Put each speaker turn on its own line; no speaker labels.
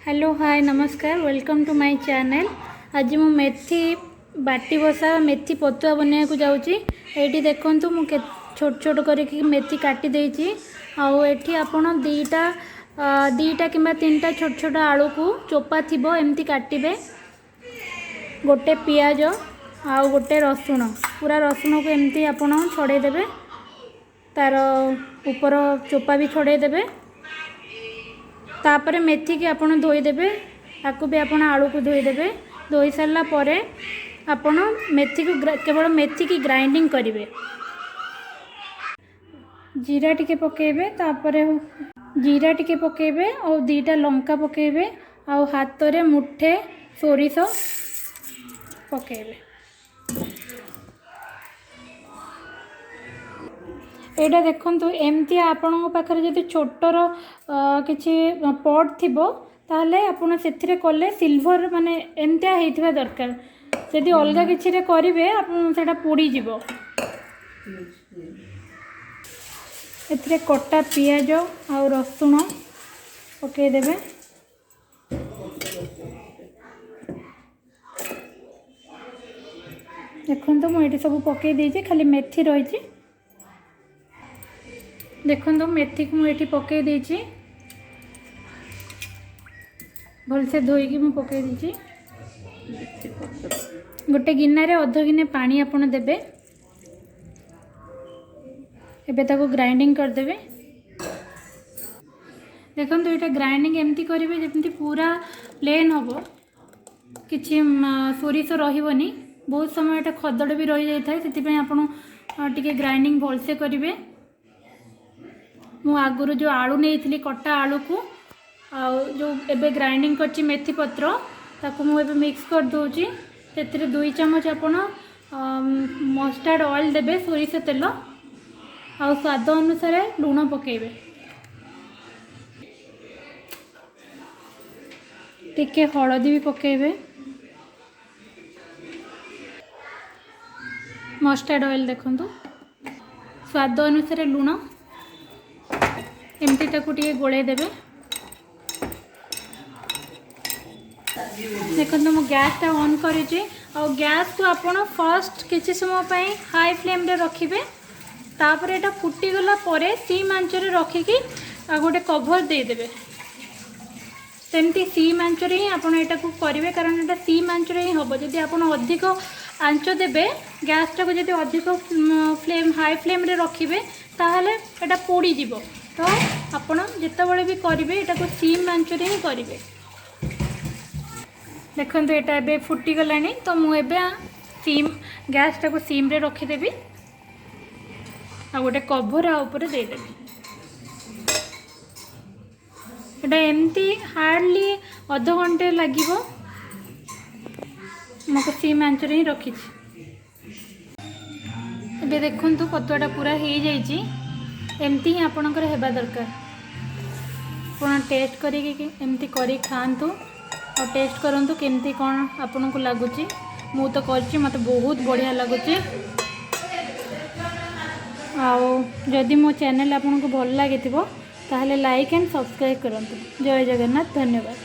Hello hi नमस्कार welcome to my channel. आज मु मेथी बाटी बसा मेथी पतुआ बनवाक जाऊँगी। ये देखूँ मुझे छोट छोट करके मेथी काटी देती आठी आपण दीटा कि तीनटा छोट छोट आलू को चोपा थी एमती काटे। गोटे पियाज आउ गोटे रसुण पूरा रसुण को एमती आपण छड़ेदेवे, तार ऊपर चोपा भी छड़ेदेवे। तापर मेथी की आपण धोईदेवे, आपको भी आपण आलू को धोईदेवे। धोई सारा पर आपण मेथी को केवल मेथी की ग्राइंडिंग करेंगे। जीरा टिके पकेबे, तापर जीरा टिके पकेबे और दीटा लंका पकेबे और हाथ रे मुठे सोरिष पकेबे। एटा देखंतु एमती आपण पाखरे जदि छोटर किछि पॉट थिबो ताहले आपण सेथिरे कले सिल्वर माने एमतिया हेइथिबा दरकार। जदि अलगा किछि रे करिवे आपण सेटा पोड़ी जिवो। एथिरे कटा पियाज और रसुण पके देबे। देखंतु मु एटी सब पके देछि, खाली मेथी रहिछि। देखो मेथी को मुझे पकई देछि, भलसे धोईकी मु पकई देछि। गोटे गिन्ना रे अध गिने पानी आपण देबे। एबे ताको ग्राइंडिंग कर देबे। देखो ये ग्राइंडिंग एमती करेंगे जमती पूरा प्लेन हम, किछि सोरिष रहिबनी। बहुत समय ये खदड़ भी रही जाए, से आपण टिके ग्राइंडिंग भलसे करेंगे। मु आगुरु जो आलू नहीं कटा आलू को जो एबे ग्राइंडिंग करची मेथी पत्र ताकू मु एबे मिक्स कर दूची। तेरे 2 चम्मच आपण मस्टर्ड ऑयल देबे, सोरिष तेल आ स्वाद अनुसार लूण पकेबे। टिके हळदी भी पकेबे। मस्टर्ड ऑयल देखंतु, स्वाद अनुसार लूण एमती ताकू टिके गोले देबे। देखो मु गैस टा ऑन करिछि और गैस को आपण फर्स्ट किछि समय पई हाई फ्लेम रे रखिबे। तापर एटा फुटी गला परे सीम आंच रे रखिकी गोटे कवर दे देबे। सेमती सीम आंच रे ही आपण एटा को करिवे, कारण एटा सीम आंच रे ही होबो। जदि आपण अधिक आंच देबे गैस टा को, जदि अधिक फ्लेम हाई फ्लेम रे रखिबे ताहले एटा पोड़ी जिवो। तो आपण जितेबाला भी करेंगे यहाँ सीम आंच रे ही करेंगे। देखो यहाँ एबे फुटी गलानी, तो मुझे सीम गैस टाको सीम रे रखीदेवी आ गोटे कभर ऊपर देदेवी। एटा एमती हार्डली अध घंटे लगे, मको सीम आंच रे ही रखी। एबे देखंतु पतुआटा पूरा हो जाइए। एमती ही आपणकर हेबा दरकार। आपण टेस्ट करिके एमती करी खातु और टेस्ट करंतु केमती कौन आपन को लगुच। मु तो करछि, मते बहुत बढ़िया लगुच। आउ जदि मो चैनल आपन को भल लागिथिबो ताहले लाइक एंड सब्सक्राइब करंतु। जय जगन्नाथ, धन्यवाद।